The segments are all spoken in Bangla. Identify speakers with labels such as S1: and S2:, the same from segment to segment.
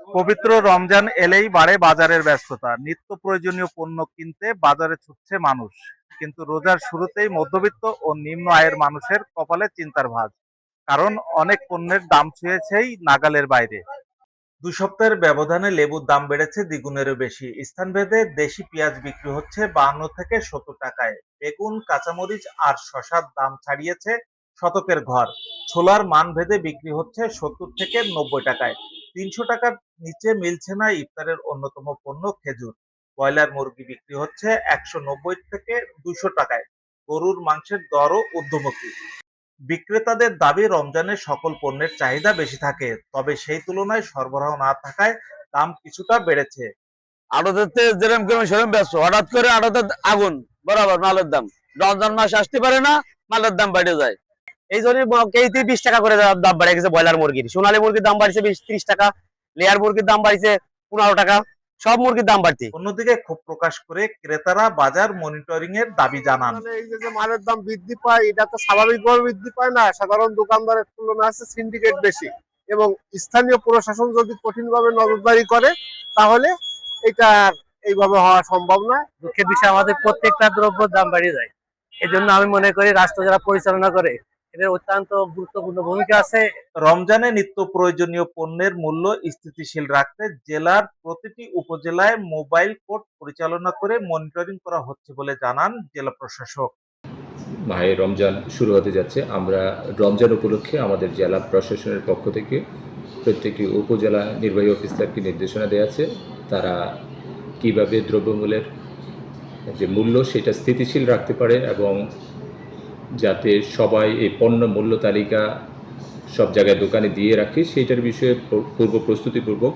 S1: পবিত্র রমজান এলেই বাড়ে বাজারের ব্যস্ততা। নিত্য প্রয়োজনীয় পণ্য কিনতে বাজারে ছুটছে মানুষ। কিন্তু রোজার শুরুতেই মধ্যবিত্ত ও নিম্ন আয়ের মানুষের কপালে চিন্তার ভাঁজ। কারণ অনেক পণ্যের দাম ছুঁয়েছেই নাগালের বাইরে। ২ সপ্তাহের ব্যবধানে লেবুর দাম বেড়েছে দ্বিগুণেরও বেশি। স্থানভেদে দেশি পেঁয়াজ বিক্রি হচ্ছে ৫২ থেকে ৭০ টাকায়। বেগুন, কাঁচামরিচ আর শসার দাম ছাড়িয়েছে শতকের ঘর। ছোলার মানভেদে বিক্রি হচ্ছে ৭০ থেকে ৯০ টাকায়। ৩০০ টাকার নিচে মিলছে না ইফতারের অন্যতম পণ্য খেজুর। ব্রয়লার মুরগি বিক্রি হচ্ছে ১৯০ থেকে ২০০ টাকায়। গরুর মাংসের দরও ঊর্ধ্বমুখী। বিক্রেতাদের দাবি রমজানে সকল পণ্যের চাহিদা বেশি থাকে, তবে সেই তুলনায় সরবরাহ না থাকায় দাম কিছুটা বেড়েছে।
S2: আড়তে যেরকম কেমন সেরকম ব্যস্ত, হঠাৎ করে আড়তে আগুন বরাবর মালের দাম। রমজান মাস আসতে পারে না, মালের দাম বেড়ে যায়। এই জন্য কেজিতে 20 টাকা করে দাম বাড়ে গেছে। ব্রয়লার মুরগির, সোনালী মুরগির দাম বাড়ছে 20-30 টাকা, লেয়ার মুরগির দাম বাড়ছে 15 টাকা, সব মুরগির দাম বাড়তি।
S1: অন্যদিকে ক্ষোভ প্রকাশ করে ক্রেতারা বাজার মনিটরিং এর দাবি জানান।
S3: এই যে মালের দাম বৃদ্ধি পায়, এটা তো স্বাভাবিকভাবে বৃদ্ধি পায় না। সাধারণ দোকানদারের তুলনায় আছে সিন্ডিকেট বেশি, এবং স্থানীয় প্রশাসন যদি কঠিনভাবে নজরদারি করে তাহলে এটা এইভাবে হওয়া সম্ভব না।
S4: দুঃখের বিষয়, আমাদের প্রত্যেকটা দ্রব্যের দাম বেড়ে যায়। এই জন্য আমি মনে করি রাষ্ট্র যারা পরিচালনা করে এদের অত্যন্ত গুরুত্বপূর্ণ ভূমিকা আছে।
S1: রমজানে নিত্য প্রয়োজনীয় পণ্যের মূল্য স্থিতিশীল রাখতে জেলার প্রতিটি উপজেলায় মোবাইল কোর্ট পরিচালনা করে মনিটরিং করা হচ্ছে বলে জানান জেলা প্রশাসক।
S5: মাহে রমজান শুরু হতে যাচ্ছে। আমরা রমজান উপলক্ষে আমাদের জেলা প্রশাসনের পক্ষ থেকে প্রত্যেকটি উপজেলা নির্বাহী অফিসারকে নির্দেশনা দেওয়া আছে, তারা কিভাবে দ্রব্যমূল্যের যে মূল্য সেটা স্থিতিশীল রাখতে পারে এবং যাতে সবাই এই পণ্য মূল্য তালিকা সব জায়গায় দোকানে দিয়ে রাখে সেইটার বিষয়ে পূর্ব প্রস্তুতিপূর্বক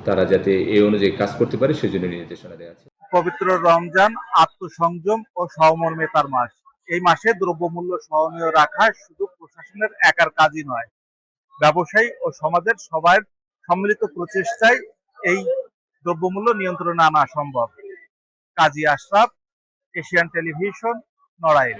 S5: তারা যাতে এই অনুযায়ী কাজ করতে পারে সেজন্য নির্দেশনা দেওয়া আছে।
S1: পবিত্র রমজান আত্মসংযম ও সহমর্মিতার মাস। এই মাসে দ্রব্যমূল্য সহনীয় রাখা শুধু প্রশাসনের একার কাজই নয়, ব্যবসায়ী ও সমাজের সবার সম্মিলিত প্রচেষ্টায় এই দ্রব্যমূল্য নিয়ন্ত্রণে আনা সম্ভব। কাজী আশরাফ, এশিয়ান টেলিভিশন, নড়াইল।